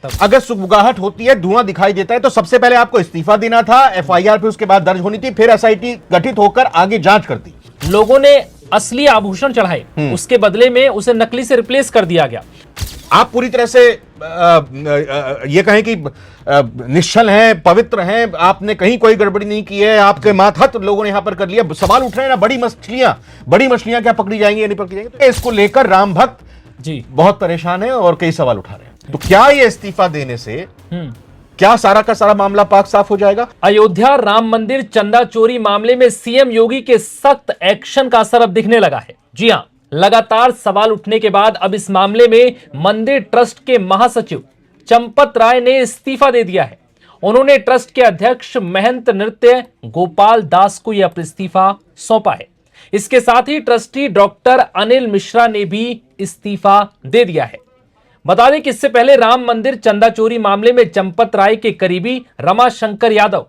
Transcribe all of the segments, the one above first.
अगर सुगबुगाहट होती है, धुआं दिखाई देता है, तो सबसे पहले आपको इस्तीफा देना था, एफआईआर फिर उसके बाद दर्ज होनी थी, फिर एसआईटी गठित होकर आगे जांच करती। लोगों ने असली आभूषण चढ़ाए, उसके बदले में उसे नकली से रिप्लेस कर दिया गया। आप पूरी तरह से ये कहें कि निश्चल हैं, पवित्र हैं, आपने कहीं कोई गड़बड़ी नहीं की है, आपके मातहत लोगों ने यहां पर कर लिया। सवाल उठ रहे हैं ना, बड़ी मछलियां क्या पकड़ी जाएंगी या नहीं पकड़ी जाएंगी। तो इसको लेकर राम भक्त जी बहुत परेशान है और कई सवाल उठा रहे हैं। तो क्या ये इस्तीफा देने से क्या सारा का सारा मामला पाक साफ हो जाएगा? अयोध्या राम मंदिर चंदा चोरी मामले में सीएम योगी के सख्त एक्शन का असर अब दिखने लगा है। जी हां, लगातार सवाल उठने के बाद अब इस मामले में मंदिर ट्रस्ट के महासचिव चंपत राय ने इस्तीफा दे दिया है। उन्होंने ट्रस्ट के अध्यक्ष महंत नृत्य गोपाल दास को यह इस्तीफा सौंपा है। इसके साथ ही ट्रस्टी डॉक्टर अनिल मिश्रा ने भी इस्तीफा दे दिया है। बता दें कि इससे पहले राम मंदिर चंदा चोरी मामले में चंपत राय के करीबी रमाशंकर यादव,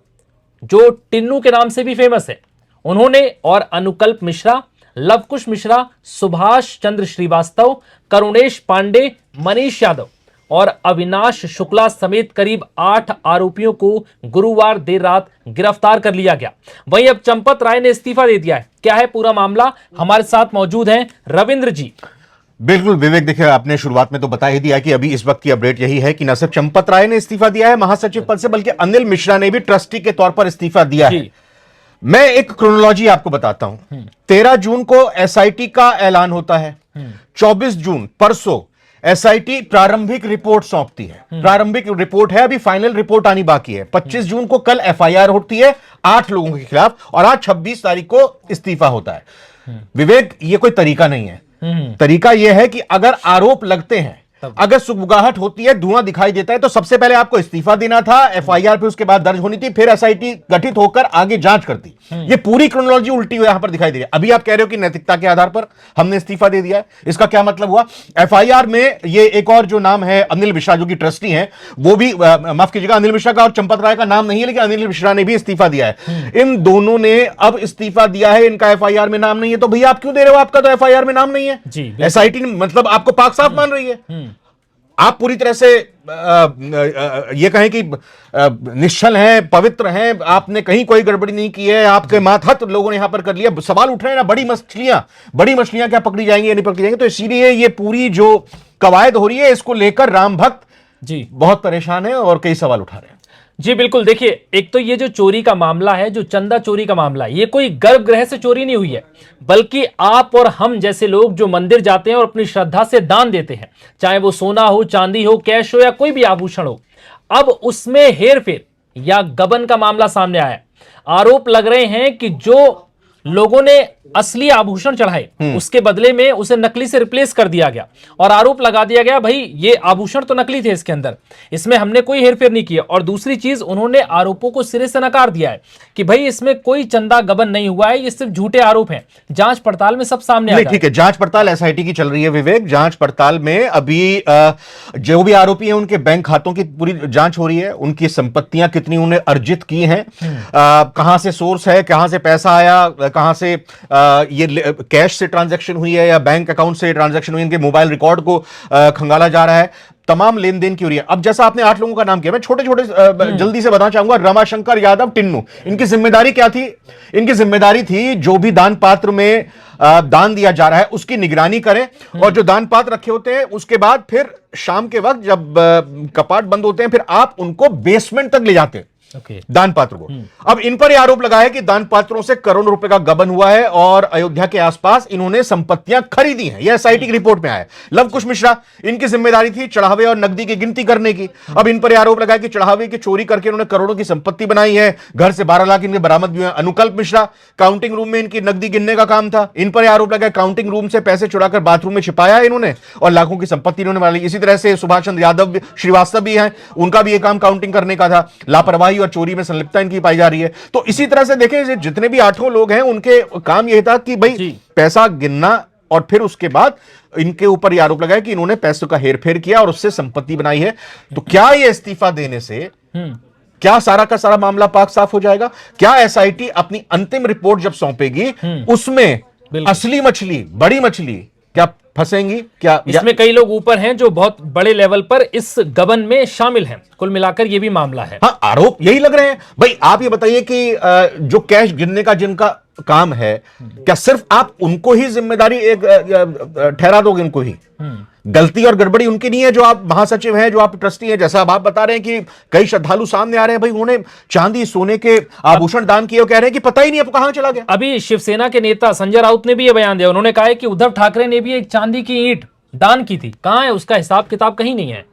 जो टिन्नू के नाम से भी फेमस है, उन्होंने और अनुकल्प मिश्रा, लवकुश मिश्रा, सुभाष चंद्र श्रीवास्तव, करुणेश पांडे, मनीष यादव और अविनाश शुक्ला समेत करीब 8 आरोपियों को गुरुवार देर रात गिरफ्तार कर लिया गया। वहीं अब चंपत राय ने इस्तीफा दे दिया है। क्या है पूरा मामला, हमारे साथ मौजूद हैं रविंद्र जी। बिल्कुल विवेक, देखिए आपने शुरुआत में तो बता ही दिया कि अभी इस वक्त की अपडेट यही है कि न सिर्फ चंपत राय ने इस्तीफा दिया है महासचिव पद से, बल्कि अनिल मिश्रा ने भी ट्रस्टी के तौर पर इस्तीफा दिया है। मैं एक क्रोनोलॉजी आपको बताता हूं। 13 जून को एसआईटी का ऐलान होता है। 24 जून परसों एसआईटी प्रारंभिक रिपोर्ट सौंपती है। प्रारंभिक रिपोर्ट है, अभी फाइनल रिपोर्ट आनी बाकी है। 25 जून को कल एफआईआर होती है 8 लोगों के खिलाफ और आज 26 तारीख को इस्तीफा होता है। विवेक, ये कोई तरीका नहीं है। तरीका यह है कि अगर आरोप लगते हैं, अगर सुगबुगाहट होती है, धुआं दिखाई देता है, तो सबसे पहले आपको इस्तीफा देना था, एफआईआर फिर उसके बाद दर्ज होनी थी, फिर एसआईटी गठित होकर आगे जांच करती। ये पूरी क्रोनोलॉजी उल्टी हुई यहां पर दिखाई दे रही है। अभी आप कह रहे हो कि नैतिकता के आधार पर हमने इस्तीफा दे दिया है। इसका क्या मतलब हुआ? एफआईआर में ये एक और जो नाम है अनिल मिश्रा, जो कि ट्रस्टी हैं, वो भी माफ कीजिएगा, अनिल मिश्रा का और चंपत राय का नाम नहीं है, लेकिन अनिल मिश्रा ने भी इस्तीफा दिया है। इन दोनों ने अब इस्तीफा दिया है, इनका एफआईआर में नाम नहीं है। तो भैया आप क्यों दे रहे हो? आपका तो एफआईआर में नाम नहीं है। एसआईटी मतलब आपको पाक साफ मान रही है। आप पूरी तरह से ये कहें कि निश्चल हैं, पवित्र हैं, आपने कहीं कोई गड़बड़ी नहीं की है, आपके मातहत लोगों ने यहां पर कर लिया। सवाल उठ रहे हैं ना, बड़ी मछलियां क्या पकड़ी जाएंगी या नहीं पकड़ी जाएंगी। तो इसीलिए ये पूरी जो कवायद हो रही है, इसको लेकर राम भक्त जी बहुत परेशान है और कई सवाल उठा रहे हैं। जी बिल्कुल, देखिए, एक तो ये जो चोरी का मामला है, जो चंदा चोरी का मामला है, ये कोई गर्भगृह से चोरी नहीं हुई है, बल्कि आप और हम जैसे लोग जो मंदिर जाते हैं और अपनी श्रद्धा से दान देते हैं, चाहे वो सोना हो, चांदी हो, कैश हो या कोई भी आभूषण हो, अब उसमें हेरफेर या गबन का मामला सामने आया। आरोप लग रहे हैं कि जो लोगों ने असली आभूषण चढ़ाए, उसके बदले में उसे नकली से रिप्लेस कर दिया गया और आरोप लगा दिया गया, भाई ये आभूषण तो नकली थे, इसके अंदर, इसमें हमने कोई हेरफेर नहीं किया। और दूसरी चीज, उन्होंने आरोपों को सिरे से नकार दिया है कि भाई इसमें कोई चंदा गबन नहीं हुआ है, ये सिर्फ झूठे आरोप हैं। जांच पड़ताल में सब सामने आएगा। ठीक है, जांच पड़ताल एसआईटी की चल रही है विवेक। जांच पड़ताल में अभी जो भी आरोपी हैं, उनके बैंक खातों की पूरी जांच हो रही है, उनकी संपत्तियां कितनी उन्हें अर्जित की हैं, कहां से सोर्स है, कहां से पैसा आया, कहां से ये कैश से ट्रांजैक्शन हुई है या बैंक अकाउंट से ट्रांजैक्शन हुई, इनके मोबाइल रिकॉर्ड को खंगाला जा रहा है, तमाम लेन देन की हो रही है। अब जैसा आपने 8 लोगों का नाम किया, मैं छोटे छोटे जल्दी से बताना चाहूंगा। रमाशंकर यादव, टिन्नू, इनकी जिम्मेदारी क्या थी? इनकी जिम्मेदारी थी जो भी दान पात्र में दान दिया जा रहा है उसकी निगरानी करें, और जो दान पात्र रखे होते हैं उसके बाद फिर शाम के वक्त जब कपाट बंद होते हैं, फिर आप उनको बेसमेंट तक ले जाते हैं दान पात्र को। अब इन पर यह आरोप लगा है कि दान पात्रों से करोड़ों रुपए का गबन हुआ है और अयोध्या के आसपास इन्होंने संपत्तियां खरीदी हैं। यह एसआईटी की रिपोर्ट में आया है। लवकुश मिश्रा, इनकी जिम्मेदारी थी चढ़ावे और नकदी की गिनती करने की। अब इन पर यह आरोप लगा है कि चढ़ावे की चोरी करके इन्होंने करोड़ों की संपत्ति बनाई है, घर से 12 लाख इनके बरामद भी हुए। अनुकल्प मिश्रा, काउंटिंग रूम में इनकी नकदी गिनने का काम था। इन पर यह आरोप लगा है काउंटिंग रूम से पैसे चुराकर बाथरूम में छिपाया इन्होंने और लाखों की संपत्ति इन्होंने बना ली। इसी तरह से सुभाष चंद्र यादव श्रीवास्तव भी हैं, उनका भी यह काम काउंटिंग करने का था। लापरवाही और चोरी में संलिप्तता इनकी पाई जा रही है। तो इसी तरह से देखें, जितने भी 8 लोग हैं, उनके काम यह था कि भाई पैसा गिनना और फिर उसके बाद इनके ऊपर यह आरोप लगाया कि इन्होंने पैसों का हेरफेर किया और उससे संपत्ति बनाई है। तो क्या यह इस्तीफा देने से क्या सारा का सारा मामला पाक साफ हो जाएगा? क्या एसआईटी अपनी अंतिम रिपोर्ट जब सौंपेगी उसमें असली मछली, बड़ी मछली क्या फंसेंगी क्या? इसमें कई लोग ऊपर हैं जो बहुत बड़े लेवल पर इस गबन में शामिल हैं। कुल मिलाकर यह भी मामला है। हाँ, आरोप यही लग रहे हैं। भाई आप ये बताइए कि जो कैश गिनने का जिनका काम है, क्या सिर्फ आप उनको ही जिम्मेदारी एक ठहरा दोगे? उनको ही गलती और गड़बड़ी उनकी नहीं है? जो आप महासचिव हैं, जो आप ट्रस्टी हैं, जैसा अब आप बता रहे हैं कि कई श्रद्धालु सामने आ रहे हैं, भाई उन्होंने चांदी सोने के आभूषण दान किए और कह रहे हैं कि पता ही नहीं अब कहां चला गया। अभी शिवसेना के नेता संजय राउत ने भी यह बयान दिया। उन्होंने कहा है कि उद्धव ठाकरे ने भी एक चांदी की ईंट दान की थी, कहां है उसका हिसाब किताब? कहीं नहीं है।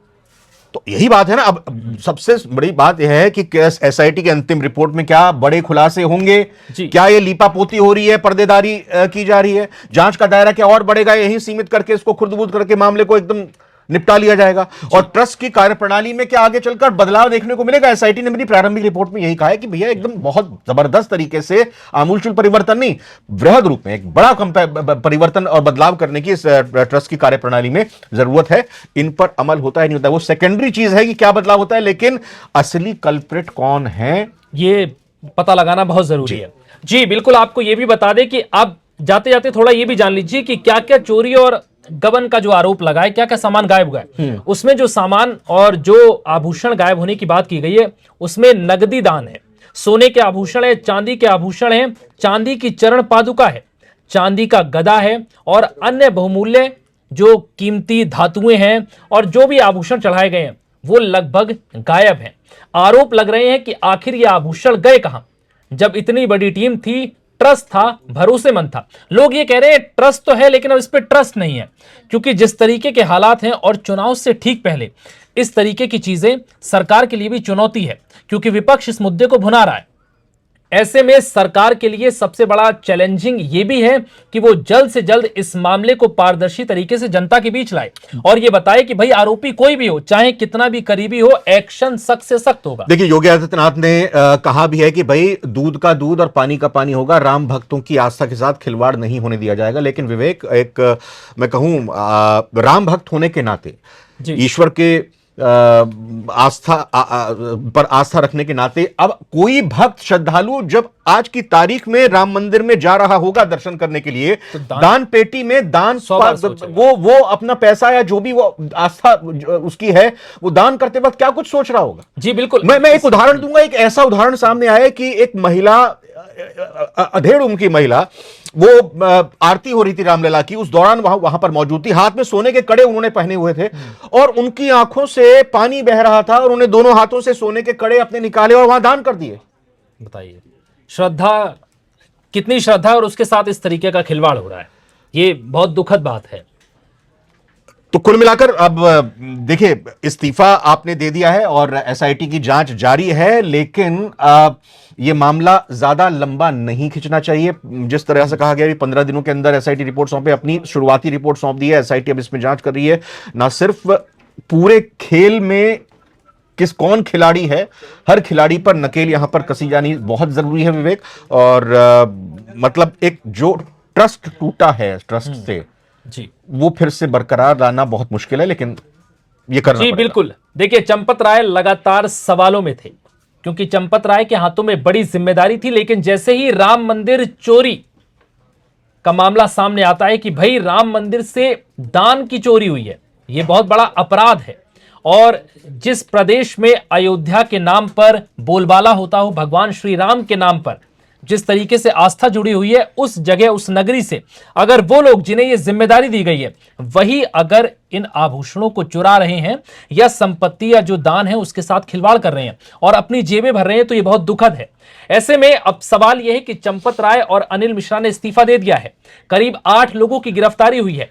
तो यही बात है ना। अब सबसे बड़ी बात यह है कि एसआईटी की अंतिम रिपोर्ट में क्या बड़े खुलासे होंगे? क्या ये लीपापोती हो रही है, पर्देदारी की जा रही है? जांच का दायरा क्या और बढ़ेगा? यही सीमित करके इसको खुर्द-बुर्द करके मामले को एकदम निपटा लिया जाएगा? और ट्रस्ट की कार्यप्रणाली में क्या आगे चलकर बदलाव देखने को मिलेगा? एसआईटी ने मेरी प्रारंभिक रिपोर्ट में यही कहा है कि भैया एकदम बहुत जबरदस्त तरीके से, आमूलचूल परिवर्तन नहीं, वृहद रूप में एक बड़ा परिवर्तन और बदलाव करने की इस ट्रस्ट की कार्यप्रणाली में जरूरत है। इन पर अमल होता है नहीं होता, वो सेकेंडरी चीज है कि क्या बदलाव होता है, लेकिन असली कल्प्रिट कौन है ये पता लगाना बहुत जरूरी है। जी बिल्कुल। आपको यह भी बता दें कि आप जाते जाते थोड़ा ये भी जान लीजिए कि क्या क्या चोरी और गबन का जो आरोप लगा है, क्या क्या सामान गायब हुआ है। उसमें जो सामान और जो आभूषण गायब होने की बात की गई है, उसमें नगदी दान है, सोने के आभूषण है, चांदी के आभूषण है, चांदी की चरण पादुका है, चांदी का गदा है और अन्य बहुमूल्य जो कीमती धातुएं हैं और जो भी आभूषण चढ़ाए गए हैं वो लगभग गायब हैं। आरोप लग रहे हैं कि आखिर ये आभूषण गए कहां? जब इतनी बड़ी टीम थी, ट्रस्ट था, भरोसेमंद था। लोग ये कह रहे हैं ट्रस्ट तो है लेकिन अब इस पे ट्रस्ट नहीं है, क्योंकि जिस तरीके के हालात हैं और चुनाव से ठीक पहले इस तरीके की चीजें सरकार के लिए भी चुनौती है, क्योंकि विपक्ष इस मुद्दे को भुना रहा है। ऐसे में सरकार के लिए सबसे बड़ा चैलेंजिंग ये भी है कि वो जल्द से जल्द इस मामले को पारदर्शी तरीके से जनता के बीच लाए और ये बताए कि भाई आरोपी कोई भी हो, चाहे कितना भी करीबी हो, एक्शन सख्त से सख्त होगा। देखिए, योगी आदित्यनाथ ने कहा भी है कि भाई दूध का दूध और पानी का पानी होगा, राम भक्तों की आस्था के साथ खिलवाड़ नहीं होने दिया जाएगा। लेकिन विवेक, एक मैं कहूं राम भक्त होने के नाते, ईश्वर के आस्था पर आस्था रखने के नाते, अब कोई भक्त श्रद्धालु जब आज की तारीख में राम मंदिर में जा रहा होगा दर्शन करने के लिए, तो दान पेटी में दान वो अपना पैसा या जो भी वो आस्था उसकी है वो दान करते वक्त क्या कुछ सोच रहा होगा? जी बिल्कुल। मैं एक उदाहरण दूंगा। एक ऐसा उदाहरण सामने आया कि एक महिला, अधेड़ उम्र की महिला, वो आरती हो रही थी रामलला की, उस दौरान वहां पर मौजूद थी। हाथ में सोने के कड़े उन्होंने पहने हुए थे और उनकी आंखों से पानी बह रहा था और उन्हें दोनों हाथों से सोने के कड़े अपने निकाले और वहां दान कर दिए। बताइए श्रद्धा, कितनी श्रद्धा और उसके साथ इस तरीके का खिलवाड़ हो रहा है, ये बहुत दुखद बात है। तो कुल मिलाकर अब देखिए, इस्तीफा आपने दे दिया है और एसआईटी की जांच जारी है, लेकिन यह मामला ज्यादा लंबा नहीं खिंचना चाहिए। जिस तरह से कहा गया 15 दिनों के अंदर एसआईटी रिपोर्ट सौंपे, अपनी शुरुआती रिपोर्ट सौंप दी है। एसआईटी अब इसमें जांच कर रही है, ना सिर्फ पूरे खेल में कौन खिलाड़ी है, हर खिलाड़ी पर नकेल यहां पर कसी जानी बहुत जरूरी है विवेक। और मतलब एक जो ट्रस्ट टूटा है ट्रस्ट से, जी, वो फिर से बरकरार लाना बहुत मुश्किल है, लेकिन ये करना जी बिल्कुल। देखिए, चंपत राय लगातार सवालों में थे, क्योंकि चंपत राय के हाथों में बड़ी जिम्मेदारी थी। लेकिन जैसे ही राम मंदिर चोरी का मामला सामने आता है कि भाई राम मंदिर से दान की चोरी हुई है, यह बहुत बड़ा अपराध है। और जिस प्रदेश में अयोध्या के नाम पर बोलबाला होता हो, भगवान श्री राम के नाम पर जिस तरीके से आस्था जुड़ी हुई है, उस जगह, उस नगरी से अगर वो लोग जिन्हें ये जिम्मेदारी दी गई है, वही अगर इन आभूषणों को चुरा रहे हैं या संपत्ति या जो दान है उसके साथ खिलवाड़ कर रहे हैं और अपनी जेबें भर रहे हैं, तो ये बहुत दुखद है। ऐसे में अब सवाल यह है कि चंपत राय और अनिल मिश्रा ने इस्तीफा दे दिया है, करीब 8 लोगों की गिरफ्तारी हुई है,